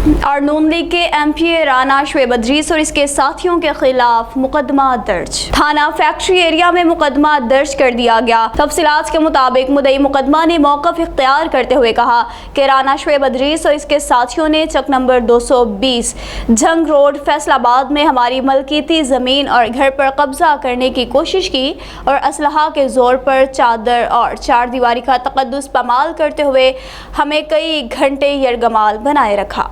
اور نون لیگ کے M P اے رانا شعیب ادریس اور اس کے ساتھیوں کے خلاف مقدمہ درج، تھانہ فیکٹری ایریا میں مقدمہ درج کر دیا گیا۔ تفصیلات کے مطابق مدعی مقدمہ نے موقف اختیار کرتے ہوئے کہا کہ رانا شعیب ادریس اور اس کے ساتھیوں نے چک نمبر 220 جھنگ روڈ فیصل آباد میں ہماری ملکیتی زمین اور گھر پر قبضہ کرنے کی کوشش کی اور اسلحہ کے زور پر چادر اور چار دیواری کا تقدس پامال کرتے ہوئے ہمیں کئی گھنٹے یرغمال بنائے رکھا۔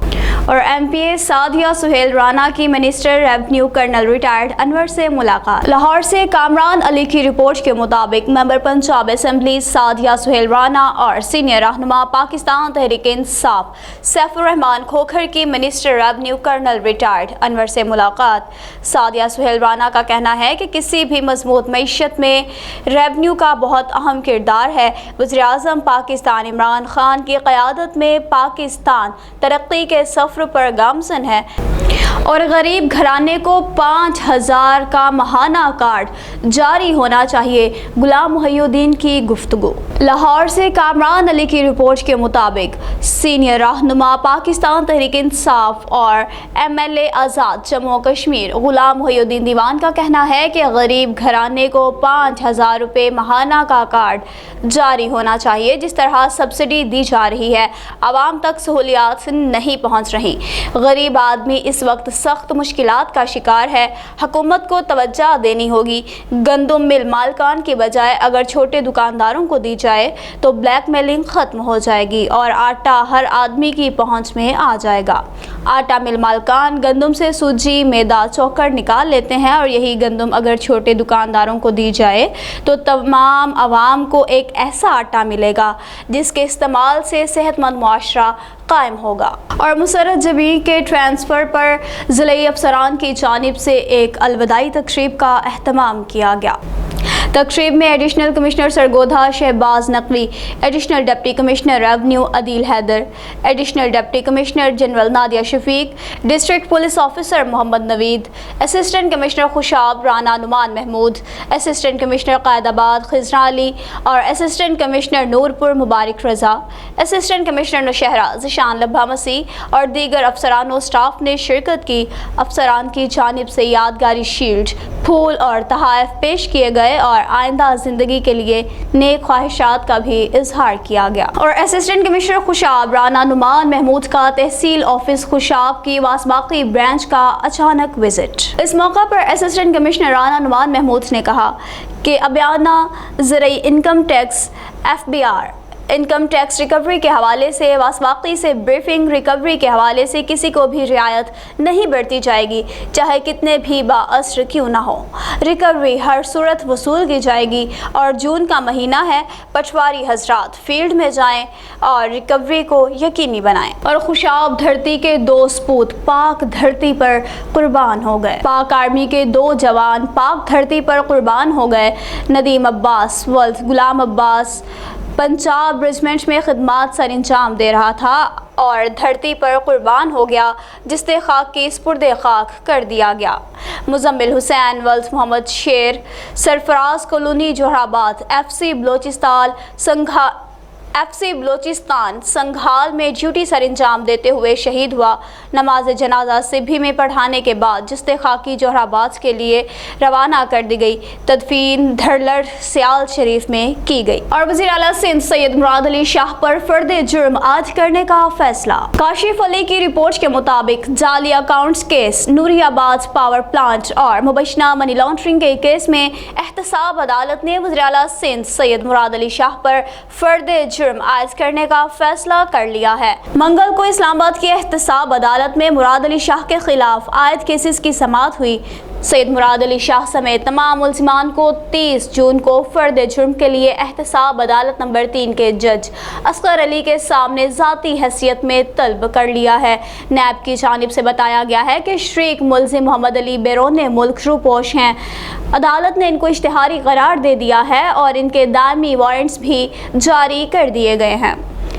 اور ایم پی اے سعدیہ سہیل رانا کی منسٹر ریونیو کرنل ریٹائرڈ انور سے ملاقات۔ لاہور سے کامران علی کی رپورٹ کے مطابق ممبر پنجاب اسمبلی سعدیہ سہیل رانا اور سینئر رہنما پاکستان تحریک انصاف سیف الرحمان کھوکھر کی منسٹر ریونیو کرنل ریٹائرڈ انور سے ملاقات۔ سعدیہ سہیل رانا کا کہنا ہے کہ کسی بھی مضبوط معیشت میں ریونیو کا بہت اہم کردار ہے۔ وزیر اعظم پاکستان عمران خان کی قیادت میں پاکستان ترقی کے سفر پر گامزن ہے اور غریب گھرانے کو 5000 کا ماہانہ کارڈ جاری ہونا چاہیے، غلام محی الدین کی گفتگو۔ لاہور سے کامران علی کی رپورٹ کے مطابق سینئر رہنما پاکستان تحریک انصاف اور ایم ایل اے آزاد جموں و کشمیر غلام محی الدین دیوان کا کہنا ہے کہ غریب گھرانے کو 5000 روپے ماہانہ کا کارڈ جاری ہونا چاہیے۔ جس طرح سبسڈی دی جا رہی ہے عوام تک سہولیات نہیں پہنچ رہی، غریب آدمی اس وقت سخت مشکلات کا شکار ہے۔ حکومت کو توجہ دینی ہوگی۔ گندم مل مالکان کی بجائے اگر چھوٹے دکانداروں کو دی جائے تو بلیک میلنگ ختم ہو جائے گی اور آٹا ہر آدمی کی پہنچ میں آ جائے گا۔ آٹا مل مالکان گندم سے سوجی، میدا، چوکر نکال لیتے ہیں اور یہی گندم اگر چھوٹے دکانداروں کو دی جائے تو تمام عوام کو ایک ایسا آٹا ملے گا جس کے استعمال سے صحت مند معاشرہ قائم ہوگا۔ اور مسرت جبیر کے ٹرانسفر پر ضلعی افسران کی جانب سے ایک الوداعی تقریب کا اہتمام کیا گیا۔ تقریب میں additional commissioner Sargodha Shahbaz Naqvi, additional deputy commissioner revenue Adeel Haider, additional deputy commissioner general Nadia Shafiq, district police officer Muhammad Naveed, assistant commissioner Khushab Rana Noman Mahmood, assistant commissioner Quaidabad Khizar Ali اور assistant commissioner Noorpur Mubarak Raza, assistant commissioner Nowshera Zeeshan Lubha Masih اور دیگر افسران و سٹاف نے شرکت کی۔ افسران کی جانب سے یادگاری شیلڈ، پھول اور تحائف پیش کیے گئے اور آئندہ زندگی کے لیے نیک خواہشات کا بھی اظہار کیا گیا۔ اور اسسٹنٹ کمشنر خوشاب رانا نعمان محمود کا تحصیل آفس خوشاب کی واسباقی برانچ کا اچانک وزٹ۔ اس موقع پر اسسٹنٹ کمشنر رانا نعمان محمود نے کہا کہ ابیانہ زرعی income tax FBR income tax recovery کے حوالے سے واسباقی سے بریفنگ ریکوری کے حوالے سے کسی کو بھی رعایت نہیں برتی جائے گی، چاہے کتنے بھی باعثر کیوں نہ ہو۔ ریکوری ہر صورت وصول کی جائے گی اور جون کا مہینہ ہے، پٹواری حضرات فیلڈ میں جائیں اور ریکوری کو یقینی بنائیں۔ اور خوشاب دھرتی کے 2 سپوت پاک دھرتی پر قربان ہو گئے۔ پاک آرمی کے 2 جوان پاک دھرتی پر قربان ہو گئے۔ ندیم عباس ولد غلام عباس پنجاب ریجمنٹ میں خدمات سر انجام دے رہا تھا اور دھرتی پر قربان ہو گیا، جس سے خاک کی سپرد خاک کر دیا گیا۔ مزمل حسین ولد محمد شیر سرفراز کالونی جوہر آباد FC بلوچستان سنگھال میں ڈیوٹی سر انجام دیتے ہوئے شہید ہوا۔ نماز جنازہ سبھی میں پڑھانے کے بعد جستے خاکی جوہر آباد کے لیے روانہ کر دی گئی۔ تدفین دھڑلڑ سیال شریف میں کی گئی۔ اور وزیر اعلیٰ سندھ سید مراد علی شاہ پر فرد جرم عائد کرنے کا فیصلہ۔ کاشف علی کی رپورٹ کے مطابق جعلی اکاؤنٹس کیس، نوری آباد پاور پلانٹ اور مبینہ منی لانڈرنگ کے کیس میں احتساب عدالت نے وزیر اعلیٰ سندھ سید مراد علی شاہ پر فرد جرم عائد کرنے کا فیصلہ کر لیا ہے۔ منگل کو اسلام آباد کی احتساب عدالت میں مراد علی شاہ کے خلاف عائد کیسز کی سماعت ہوئی۔ سید مراد علی شاہ سمیت تمام ملزمان کو 30 جون کو فرد جرم کے لیے احتساب عدالت نمبر 3 کے جج اصغر علی کے سامنے ذاتی حیثیت میں طلب کر لیا ہے۔ نیب کی جانب سے بتایا گیا ہے کہ شریک ملزم محمد علی بیرون ملک روپوش ہیں۔ عدالت نے ان کو اشتہاری قرار دے دیا ہے اور ان کے دائمی وارنٹس بھی جاری کر دیے گئے ہیں۔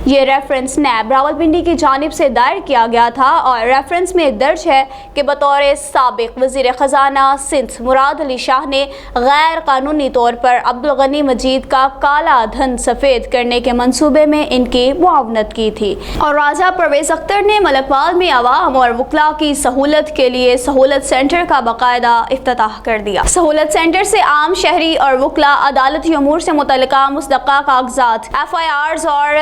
یہ ریفرنس نیب راولپنڈی کی جانب سے دائر کیا گیا تھا اور ریفرنس میں درج ہے کہ بطور سابق وزیر خزانہ سندھ مراد علی شاہ نے غیر قانونی طور پر عبدالغنی مجید کا کالا دھن سفید کرنے کے منصوبے میں ان کی معاونت کی تھی، اور راجہ پرویز اختر نے ملکوال میں عوام اور وکلاء کی سہولت کے لیے سہولت سینٹر کا باقاعدہ افتتاح کر دیا۔ سہولت سینٹر سے عام شہری اور وکلاء عدالتی امور سے متعلقہ مصدقہ کاغذات، FIRs اور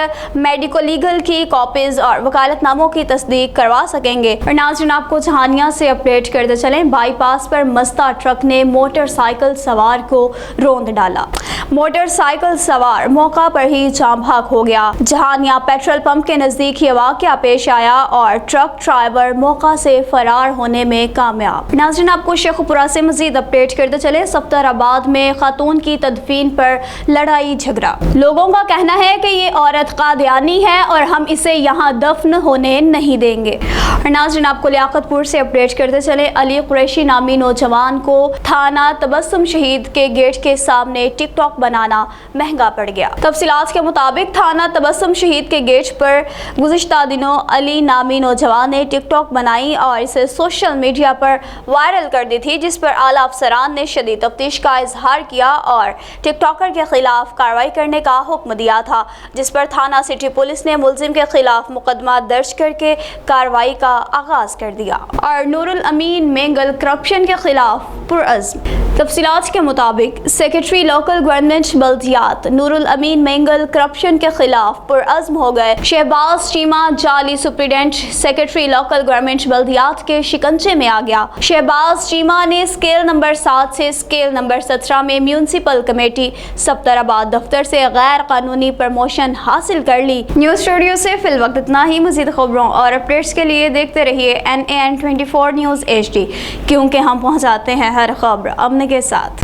میڈیکو لیگل کی کاپیز اور وکالت ناموں کی تصدیق کروا سکیں گے۔ اور ناظرین آپ کو جہانیہ سے اپڈیٹ کرتے چلیں، بائی پاس پر مزدہ ٹرک نے موٹر سائیکل سوار کو روند ڈالا۔ موٹر سائیکل سوار موقع پر ہی جام بھاگ ہو گیا۔ جہانیہ پیٹرول پمپ کے نزدیک یہ واقعہ پیش آیا اور ٹرک ڈرائیور موقع سے فرار ہونے میں کامیاب۔ ناظرین آپ کو شیخو پورہ سے مزید اپڈیٹ کرتے چلے، صفدر آباد میں خاتون کی تدفین پر لڑائی جھگڑا۔ لوگوں کا کہنا ہے کہ یہ عورت قادیانی ہے اور ہم اسے یہاں دفن ہونے نہیں دیں گے۔ اور ناظرین آپ کو لیاقت پور سے اپڈیٹ کرتے چلے، علی قریشی نامی نوجوان کو تھانہ تبسم شہید کے گیٹ کے سامنے ٹک ٹاک بنانا مہنگا پڑ گیا۔ تفصیلات کے مطابق تھانہ تبسم شہید کے گیٹ پر گزشتہ دنوں علی نامی نوجوان نے ٹک ٹاک بنائی اور اسے سوشل میڈیا پر وائرل کر دی تھی، جس پر اعلیٰ افسران نے شدید تفتیش کا اظہار کیا اور ٹک ٹاکر کے خلاف کارروائی کرنے کا حکم دیا تھا، جس پر تھانہ سٹی پولیس نے ملزم کے خلاف مقدمہ درج کر کے کارروائی کا آغاز کر دیا۔ اور نور الامین مینگل کرپشن کے خلاف پرعزم۔ تفصیلات کے مطابق سیکرٹری لوکل گورنمنٹ بلدیات نور الامین مینگل کرپشن کے خلاف پرعزم ہو گئے۔ شہباز چیمہ جعلی سپرنٹینڈنٹ سیکرٹری لوکل گورنمنٹ بلدیات کے شکنجے میں آ گیا۔ شہباز چیمہ نے اسکیل نمبر 7 سے اسکیل نمبر 17 میں میونسپل کمیٹی صفدر آباد دفتر سے غیر قانونی پروموشن حاصل کر لی۔ نیوز اسٹوڈیو سے فی الوقت اتنا ہی۔ مزید خبروں اور اپڈیٹس کے لیے دیکھتے رہیے NAN 24 نیوز HD، کیونکہ ہم پہنچاتے ہیں ہر خبر امن کے ساتھ۔